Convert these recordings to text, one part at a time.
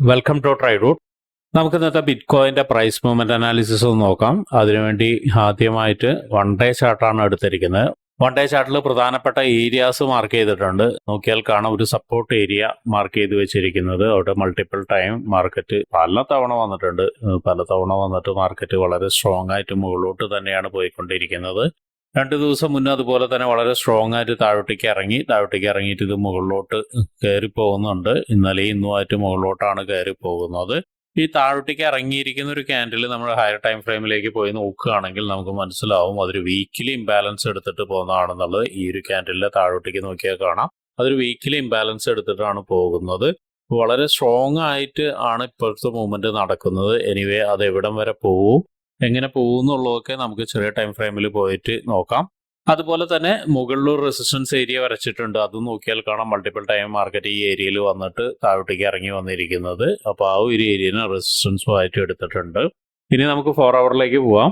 Welcome to ട്രൈറൂട്ട്. നമുക്ക് ഇന്നത്തെ ബിറ്റ്കോയിൻ്റെ price movement analysis ഒന്ന് നോക്കാം. അതിനുവേണ്ടി ആദ്യമായിട്ട് വൺ ഡേ ചാർട്ടാണ് എടുത്തിരിക്കുന്നത്. വൺ ഡേ ചാർട്ടിൽ പ്രധാനപ്പെട്ട ഏരിയാസ് മാർക്ക് ചെയ്തിട്ടുണ്ട്. നോക്കിയാൽ കാണാം ഒരു സപ്പോർട്ട് ഏരിയ മാർക്ക് ചെയ്ത് വെച്ചിരിക്കുന്നത്. അവിടെ മൾട്ടിപ്പിൾ ടൈം മാർക്കറ്റ് പലതവണ വന്നിട്ട് മാർക്കറ്റ് വളരെ സ്ട്രോങ് ആയിട്ട് മുകളിലോട്ട് തന്നെയാണ് പോയിക്കൊണ്ടിരിക്കുന്നത്. 2 ദിവസം മുന്നേ അതുപോലെ തന്നെ വളരെ സ്ട്രോങ് ആയിട്ട് താഴോട്ടേക്ക് ഇറങ്ങിയിട്ട് ഇത് മുകളിലോട്ട് കയറി പോകുന്നുണ്ട്. ഇന്നലെയും ഇന്നുമായിട്ട് മുകളിലോട്ടാണ് കയറി പോകുന്നത്. ഈ താഴോട്ടേക്ക് ഇറങ്ങിയിരിക്കുന്ന ഒരു ക്യാൻഡിൽ നമ്മൾ ഹയർ ടൈം ഫ്രെയിമിലേക്ക് പോയി നോക്കുകയാണെങ്കിൽ നമുക്ക് മനസ്സിലാവും അതൊരു വീക്കിലി ഇംബാലൻസ് എടുത്തിട്ട് പോകുന്നതാണെന്നുള്ളത്. ഈ ഒരു ക്യാൻഡിലിന്റെ താഴോട്ടേക്ക് നോക്കിയാൽ കാണാം അതൊരു വീക്കിലി ഇംബാലൻസ് എടുത്തിട്ടാണ് പോകുന്നത്. വളരെ സ്ട്രോങ് ആയിട്ട് ആണ് ഇപ്പോഴത്തെ മൂവ്മെന്റ് നടക്കുന്നത്. എനിവേ അത് എവിടം വരെ പോകും, എങ്ങനെ പോകുന്നുള്ളതൊക്കെ നമുക്ക് ചെറിയ ടൈം ഫ്രെയിമിൽ പോയിട്ട് നോക്കാം. അതുപോലെ തന്നെ മുകളിലൊരു റെസിസ്റ്റൻസ് ഏരിയ വരച്ചിട്ടുണ്ട്. അത് നോക്കിയാൽ കാണാം മൾട്ടിപ്പിൾ ടൈം മാർക്കറ്റ് ഈ ഏരിയയിൽ വന്നിട്ട് താഴോട്ടേക്ക് ഇറങ്ങി വന്നിരിക്കുന്നത്. അപ്പോൾ ആ ഒരു ഏരിയനെ റെസിസ്റ്റൻസും ആയിട്ട് എടുത്തിട്ടുണ്ട്. ഇനി നമുക്ക് 4 അവറിലേക്ക് പോവാം.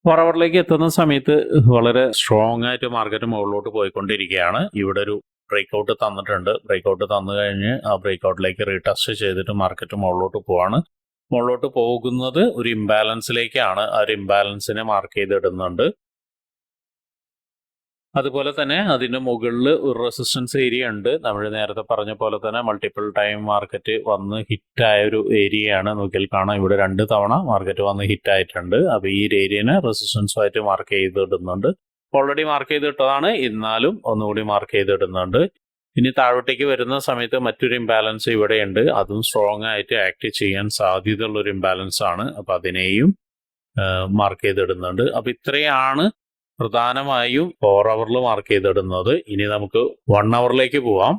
4 അവറിലേക്ക് എത്തുന്ന സമയത്ത് വളരെ സ്ട്രോങ് ആയിട്ട് മാർക്കറ്റ് മുകളിലോട്ട് പോയിക്കൊണ്ടിരിക്കുകയാണ്. ഇവിടെ ഒരു ബ്രേക്ക്ഔട്ട് തന്നിട്ടുണ്ട്. ബ്രേക്ക്ഔട്ട് തന്നു കഴിഞ്ഞ് ആ ബ്രേക്ക്ഔട്ടിലേക്ക് റീടെസ്റ്റ് ചെയ്തിട്ട് മാർക്കറ്റ് മുകളിലോട്ട് പോവാണ്. മുകളിലോട്ട് പോകുന്നത് ഒരു ഇംബാലൻസിലേക്കാണ്. ആ ഒരു ഇംബാലൻസിനെ മാർക്ക് ചെയ്തിടുന്നുണ്ട്. അതുപോലെ തന്നെ അതിൻ്റെ മുകളിൽ ഒരു റെസിസ്റ്റൻസ് ഏരിയ ഉണ്ട്. നമ്മൾ നേരത്തെ പറഞ്ഞ പോലെ തന്നെ മൾട്ടിപ്പിൾ ടൈം മാർക്കറ്റ് വന്ന് ഹിറ്റായ ഒരു ഏരിയയാണ്. നോക്കിയാൽ കാണാം ഇവിടെ 2 തവണ മാർക്കറ്റ് വന്ന് ഹിറ്റായിട്ടുണ്ട്. അപ്പോൾ ഈ ഒരു ഏരിയനെ റെസിസ്റ്റൻസുമായിട്ട് മാർക്ക് ചെയ്തിടുന്നുണ്ട്. ഓൾറെഡി മാർക്ക് ചെയ്തിട്ടതാണ്, എന്നാലും ഒന്നുകൂടി മാർക്ക് ചെയ്തിടുന്നുണ്ട്. ഇനി താഴോട്ടേക്ക് വരുന്ന സമയത്ത് മറ്റൊരു ഇംബാലൻസ് ഇവിടെയുണ്ട്. അതും സ്ട്രോങ് ആയിട്ട് ആക്ട് ചെയ്യാൻ സാധ്യതയുള്ള ഒരു ഇംബാലൻസ് ആണ്. അപ്പം അതിനെയും മാർക്ക് ചെയ്തിടുന്നുണ്ട്. അപ്പം ഇത്രയാണ് പ്രധാനമായും 4 അവറിൽ മാർക്ക് ചെയ്തിടുന്നത്. ഇനി നമുക്ക് 1 അവറിലേക്ക് പോവാം.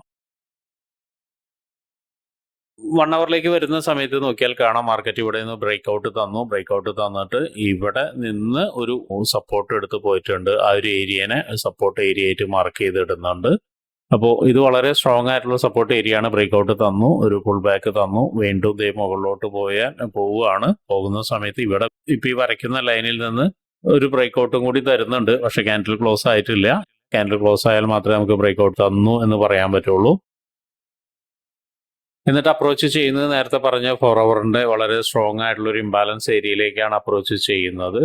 1 അവറിലേക്ക് വരുന്ന സമയത്ത് നോക്കിയാൽ കാണാം മാർക്കറ്റ് ഇവിടെ നിന്ന് ബ്രേക്ക്ഔട്ട് തന്നിട്ട് ഇവിടെ നിന്ന് ഒരു സപ്പോർട്ട് എടുത്ത് പോയിട്ടുണ്ട്. ആ ഒരു ഏരിയനെ സപ്പോർട്ട് ഏരിയ ആയിട്ട് മാർക്ക് ചെയ്തിടുന്നുണ്ട്. അപ്പോൾ ഇത് വളരെ സ്ട്രോങ് ആയിട്ടുള്ള സപ്പോർട്ട് ഏരിയ ആണ്. ബ്രേക്ക്ഔട്ട് തന്നു, ഒരു പുൾ ബാക്ക് തന്നു, വീണ്ടും ദേ മുകളിലോട്ട് പോവുകയാണ്. പോകുന്ന സമയത്ത് ഇവിടെ ഇപ്പം ഈ വരയ്ക്കുന്ന ലൈനിൽ നിന്ന് ഒരു ബ്രേക്ക്ഔട്ടും കൂടി തരുന്നുണ്ട്. പക്ഷെ ക്യാൻഡിൽ ക്ലോസ് ആയിട്ടില്ല. ക്യാൻഡിൽ ക്ലോസ് ആയാൽ മാത്രമേ നമുക്ക് ബ്രേക്ക്ഔട്ട് തന്നു എന്ന് പറയാൻ പറ്റുള്ളൂ. എന്നിട്ട് അപ്രോച്ച് ചെയ്യുന്നത് നേരത്തെ പറഞ്ഞ 4 അവറിന്റെ വളരെ സ്ട്രോങ് ആയിട്ടുള്ള ഒരു ഇംബാലൻസ് ഏരിയയിലേക്കാണ് അപ്രോച്ച് ചെയ്യുന്നത്.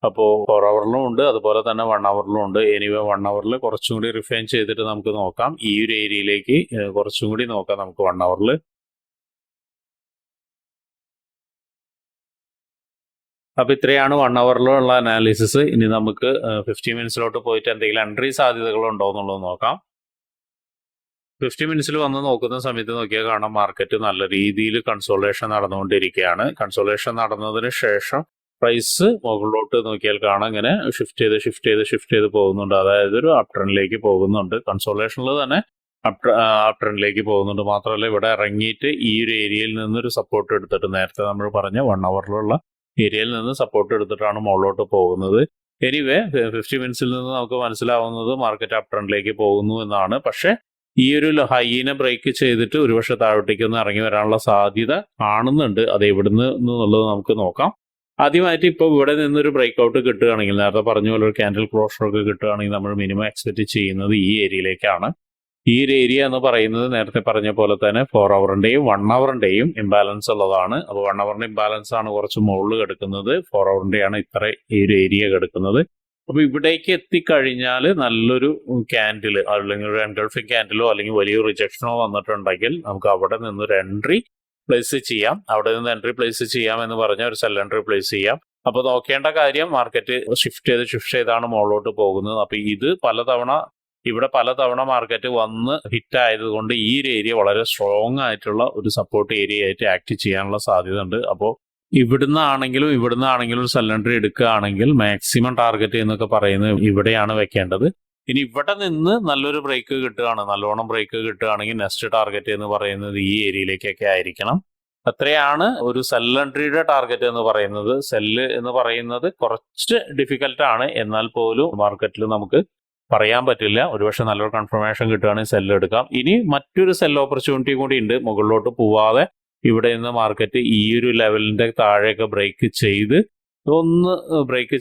അപ്പോൾ 4 അവറിലും ഉണ്ട്, അതുപോലെ തന്നെ 1 അവറിലും ഉണ്ട്. എനിവേ 1 അവറിൽ കുറച്ചും കൂടി റിഫൈൻ ചെയ്തിട്ട് നമുക്ക് നോക്കാം. ഈ ഒരു ഏരിയയിലേക്ക് കുറച്ചും കൂടി നോക്കാം നമുക്ക് 1 അവറിൽ. അപ്പോൾ ഇത്രയാണ് 1 അവറിലുള്ള അനാലിസിസ്. ഇനി നമുക്ക് 50 മിനിറ്റ്സിലോട്ട് പോയിട്ട് എന്തെങ്കിലും എൻട്രി സാധ്യതകൾ ഉണ്ടോ എന്നുള്ളത് നോക്കാം. 50 മിനിറ്റ്സിൽ വന്ന് നോക്കുന്ന സമയത്ത് നോക്കിയാൽ കാണാം മാർക്കറ്റ് നല്ല രീതിയിൽ കൺസോളേഷൻ നടന്നുകൊണ്ടിരിക്കുകയാണ്. കൺസോളേഷൻ നടന്നതിന് ശേഷം പ്രൈസ് മുകളിലോട്ട് നോക്കിയാൽ കാണാം ഇങ്ങനെ ഷിഫ്റ്റ് ചെയ്ത് പോകുന്നുണ്ട്. അതായത് ഒരു അപ് ട്രെൻഡിലേക്ക് പോകുന്നുണ്ട്. കൺസോളേഷനിൽ തന്നെ അപ് ട്രെൻഡിലേക്ക് പോകുന്നുണ്ട്. മാത്രമല്ല ഇവിടെ ഇറങ്ങിയിട്ട് ഈ ഒരു ഏരിയയിൽ നിന്നൊരു സപ്പോർട്ട് എടുത്തിട്ട് നേരത്തെ നമ്മൾ പറഞ്ഞ 1 അവറിലുള്ള ഏരിയയിൽ നിന്ന് സപ്പോർട്ട് എടുത്തിട്ടാണ് മുകളിലോട്ട് പോകുന്നത്. എനിവേ 50 മിനിറ്റ്സിൽ നിന്ന് നമുക്ക് മനസ്സിലാവുന്നത് മാർക്കറ്റ് അപ് ട്രെൻഡിലേക്ക് പോകുന്നു എന്നാണ്. പക്ഷേ ഈ ഒരു ഹൈനെ ബ്രേക്ക് ചെയ്തിട്ട് ഒരുപക്ഷെ താഴോട്ടേക്ക് ഒന്ന് ഇറങ്ങി വരാനുള്ള സാധ്യത കാണുന്നുണ്ട്. അത് എവിടുന്ന് എന്നുള്ളത് നമുക്ക് നോക്കാം. ആദ്യമായിട്ട് ഇപ്പോൾ ഇവിടെ നിന്നൊരു ബ്രേക്ക്ഔട്ട് കിട്ടുകയാണെങ്കിൽ, നേരത്തെ പറഞ്ഞ പോലെ ഒരു ക്യാൻഡിൽ ക്ലോഷർ ഒക്കെ കിട്ടുകയാണെങ്കിൽ നമ്മൾ മിനിമം എക്സ്പെക്ട് ചെയ്യുന്നത് ഈ ഏരിയയിലേക്കാണ്. ഈ ഒരു ഏരിയ എന്ന് പറയുന്നത് നേരത്തെ പറഞ്ഞ പോലെ തന്നെ 4 അവറിന്റെയും 1 അവറിന്റെയും ഇംബാലൻസ് ഉള്ളതാണ്. അപ്പോൾ 1 അവറിന്റെ ഇംബാലൻസ് ആണ് കുറച്ച് മുകളിൽ കിടക്കുന്നത്, 4 അവറിന്റെയാണ് ഈ ഒരു ഏരിയ കിടക്കുന്നത്. അപ്പോൾ ഇവിടേക്ക് എത്തിക്കഴിഞ്ഞാൽ നല്ലൊരു ക്യാൻഡിൽ അല്ലെങ്കിൽ ഒരു എൻഗൾഫിംഗ് ക്യാൻഡിലോ അല്ലെങ്കിൽ വലിയൊരു റിജക്ഷനോ വന്നിട്ടുണ്ടെങ്കിൽ നമുക്ക് അവിടെ നിന്നൊരു എൻട്രി പ്ലേസ് ചെയ്യാം. അവിടെ നിന്ന് എൻട്രി പ്ലേസ് ചെയ്യാം എന്ന് പറഞ്ഞാൽ ഒരു സെൽ എൻട്രി പ്ലേസ് ചെയ്യാം. അപ്പോൾ നോക്കേണ്ട കാര്യം മാർക്കറ്റ് ഷിഫ്റ്റ് ചെയ്താണ് മുകളിലോട്ട് പോകുന്നത്. അപ്പോൾ ഇത് പലതവണ മാർക്കറ്റ് വന്ന് ഹിറ്റ് ആയതുകൊണ്ട് ഈ ഒരു ഏരിയ വളരെ സ്ട്രോങ് ആയിട്ടുള്ള ഒരു സപ്പോർട്ട് ഏരിയ ആയിട്ട് ആക്ട് ചെയ്യാനുള്ള സാധ്യത ഉണ്ട്. അപ്പോൾ ഇവിടുന്നാണെങ്കിലും സെൽ എൻട്രി എടുക്കുകയാണെങ്കിൽ മാക്സിമം ടാർഗറ്റ് എന്നൊക്കെ പറയുന്നത് ഇവിടെയാണ് വെക്കേണ്ടത്. ഇനി ഇവിടെ നിന്ന് നല്ലൊരു നല്ലോണം ബ്രേക്ക് കിട്ടുകയാണെങ്കിൽ നെക്സ്റ്റ് ടാർഗറ്റ് എന്ന് പറയുന്നത് ഈ ഏരിയയിലേക്കൊക്കെ ആയിരിക്കണം. അത്രയാണ് ഒരു സെൽ എൻട്രിയുടെ ടാർഗറ്റ് എന്ന് പറയുന്നത്. സെല്ല് എന്ന് പറയുന്നത് കുറച്ച് ഡിഫിക്കൽട്ടാണ്, എന്നാൽ പോലും മാർക്കറ്റിൽ നമുക്ക് പറയാൻ പറ്റില്ല. ഒരുപക്ഷെ നല്ലൊരു കൺഫർമേഷൻ കിട്ടുകയാണെങ്കിൽ സെല്ല് എടുക്കാം. ഇനി മറ്റൊരു സെൽ ഓപ്പർച്യൂണിറ്റി കൂടി ഉണ്ട്. മുകളിലോട്ട് പോവാതെ ഇവിടെ നിന്ന് മാർക്കറ്റ് ഈ ഒരു ലെവലിന്റെ താഴെയൊക്കെ ബ്രേക്ക്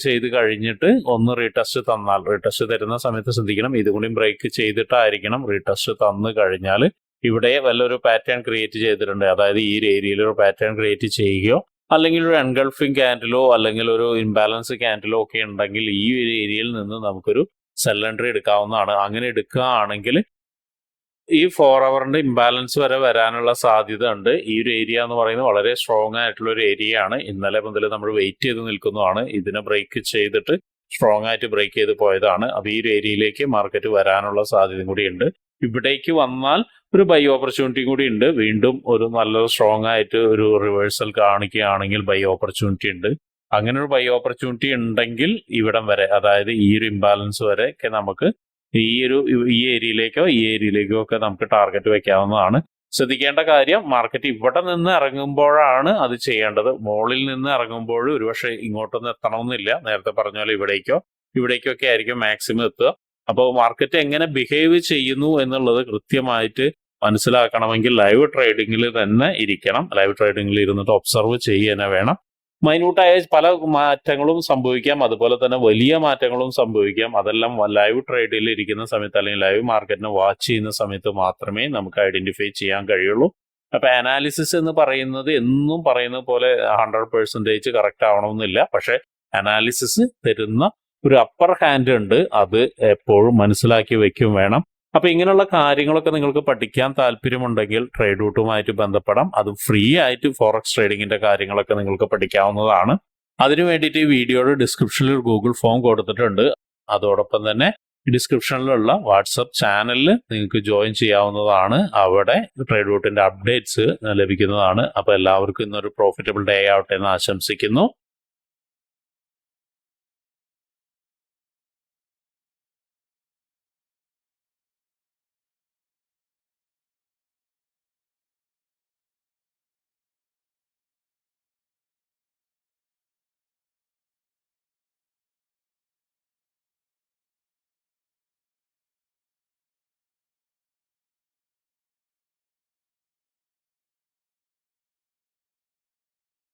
ചെയ്ത് കഴിഞ്ഞിട്ട് ഒന്ന് റീടെസ്റ്റ് തരുന്ന സമയത്ത് ശ്രദ്ധിക്കണം. ഇതുകൂടി ബ്രേക്ക് ചെയ്തിട്ടായിരിക്കണം റീടെസ്റ്റ് തന്നു കഴിഞ്ഞാൽ ഇവിടെ വല്ലൊരു പാറ്റേൺ ക്രിയേറ്റ് ചെയ്തിട്ടുണ്ട്, അതായത് ഈ ഒരു ഏരിയയിൽ ഒരു പാറ്റേൺ ക്രിയേറ്റ് ചെയ്യുകയോ അല്ലെങ്കിൽ ഒരു എൻഗൾഫിംഗ് ക്യാൻഡിലോ അല്ലെങ്കിൽ ഒരു ഇംബാലൻസ് ക്യാൻഡിലോ ഒക്കെ ഉണ്ടെങ്കിൽ ഈ ഒരു ഏരിയയിൽ നിന്ന് നമുക്കൊരു സെൽ എൻട്രി എടുക്കാവുന്നതാണ്. അങ്ങനെ എടുക്കുകയാണെങ്കിൽ ഈ 4 ഹവറിന്റെ ഇംബാലൻസ് വരെ വരാനുള്ള സാധ്യത ഉണ്ട്. ഈ ഒരു ഏരിയ എന്ന് പറയുന്നത് വളരെ സ്ട്രോങ് ആയിട്ടുള്ള ഒരു ഏരിയ ആണ്. ഇന്നലെ മുതൽ നമ്മൾ വെയിറ്റ് ചെയ്ത് നിൽക്കുന്നതാണ്. ഇതിനെ ബ്രേക്ക് ചെയ്തിട്ട് സ്ട്രോങ് ആയിട്ട് ബ്രേക്ക് ചെയ്ത് പോയതാണ്. അപ്പോൾ ഈ ഒരു ഏരിയയിലേക്ക് മാർക്കറ്റ് വരാനുള്ള സാധ്യതയും കൂടി ഉണ്ട്. ഇവിടേക്ക് വന്നാൽ ഒരു ബൈ ഓപ്പർച്യൂണിറ്റി കൂടി ഉണ്ട്. വീണ്ടും ഒരു നല്ല സ്ട്രോങ് ആയിട്ട് ഒരു റിവേഴ്സൽ കാണിക്കുകയാണെങ്കിൽ ബൈ ഓപ്പർച്യൂണിറ്റി ഉണ്ട്. അങ്ങനെ ഒരു ബൈ ഓപ്പർച്യൂണിറ്റി ഉണ്ടെങ്കിൽ ഇവിടം വരെ, അതായത് ഈ ഒരു ഇംബാലൻസ് വരെ ഒക്കെ നമുക്ക് ഈ ഏരിയയിലേക്കോ ഒക്കെ നമുക്ക് ടാർഗറ്റ് വെക്കാവുന്നതാണ്. ശ്രദ്ധിക്കേണ്ട കാര്യം, മാർക്കറ്റ് ഇവിടെ നിന്ന് ഇറങ്ങുമ്പോഴാണ് അത് ചെയ്യേണ്ടത്. മുകളിൽ നിന്ന് ഇറങ്ങുമ്പോൾ ഒരുപക്ഷെ ഇങ്ങോട്ടൊന്നും എത്തണമെന്നില്ല. നേരത്തെ പറഞ്ഞ പോലെ ഇവിടേക്കൊക്കെ ആയിരിക്കും മാക്സിമം എത്തുക. അപ്പോൾ മാർക്കറ്റ് എങ്ങനെ ബിഹേവ് ചെയ്യുന്നു എന്നുള്ളത് കൃത്യമായിട്ട് മനസ്സിലാക്കണമെങ്കിൽ ലൈവ് ട്രേഡിങ്ങിൽ തന്നെ ഇരിക്കണം. ലൈവ് ട്രേഡിങ്ങിൽ ഇരുന്നിട്ട് ഒബ്സർവ് ചെയ്യുക വേണം. മൈന്യൂട്ടായ പല മാറ്റങ്ങളും സംഭവിക്കാം, അതുപോലെ തന്നെ വലിയ മാറ്റങ്ങളും സംഭവിക്കാം. അതെല്ലാം ലൈവ് ട്രേഡിൽ ഇരിക്കുന്ന സമയത്ത് അല്ലെങ്കിൽ ലൈവ് മാർക്കറ്റിനെ വാച്ച് ചെയ്യുന്ന സമയത്ത് മാത്രമേ നമുക്ക് ഐഡന്റിഫൈ ചെയ്യാൻ കഴിയുള്ളൂ. അപ്പൊ അനാലിസിസ് എന്ന് പറയുന്നത് എന്നും പറയുന്നത് പോലെ 100% കറക്റ്റ് ആവണമെന്നില്ല. പക്ഷെ അനാലിസിസ് തരുന്ന ഒരു അപ്പർ ഹാൻഡ് ഉണ്ട്, അത് എപ്പോഴും മനസ്സിലാക്കി വെക്കും വേണം. അപ്പൊ ഇങ്ങനെയുള്ള കാര്യങ്ങളൊക്കെ നിങ്ങൾക്ക് പഠിക്കാൻ താല്പര്യമുണ്ടെങ്കിൽ ട്രേഡ് റൂട്ടുമായിട്ട് ബന്ധപ്പെടാം. അത് ഫ്രീ ആയിട്ട് ഫോറക്സ് ട്രേഡിങ്ങിന്റെ കാര്യങ്ങളൊക്കെ നിങ്ങൾക്ക് പഠിക്കാവുന്നതാണ്. അതിനു വേണ്ടിയിട്ട് ഈ വീഡിയോയുടെ ഡിസ്ക്രിപ്ഷനിൽ ഒരു ഗൂഗിൾ ഫോം കൊടുത്തിട്ടുണ്ട്. അതോടൊപ്പം തന്നെ ഡിസ്ക്രിപ്ഷനിലുള്ള വാട്സപ്പ് ചാനലിൽ നിങ്ങൾക്ക് ജോയിൻ ചെയ്യാവുന്നതാണ്. അവിടെ ട്രേഡ് റൂട്ടിന്റെ അപ്ഡേറ്റ്സ് ലഭിക്കുന്നതാണ്. അപ്പൊ എല്ലാവർക്കും ഇന്നൊരു പ്രോഫിറ്റബിൾ ഡേ ആവട്ടെ എന്ന് ആശംസിക്കുന്നു.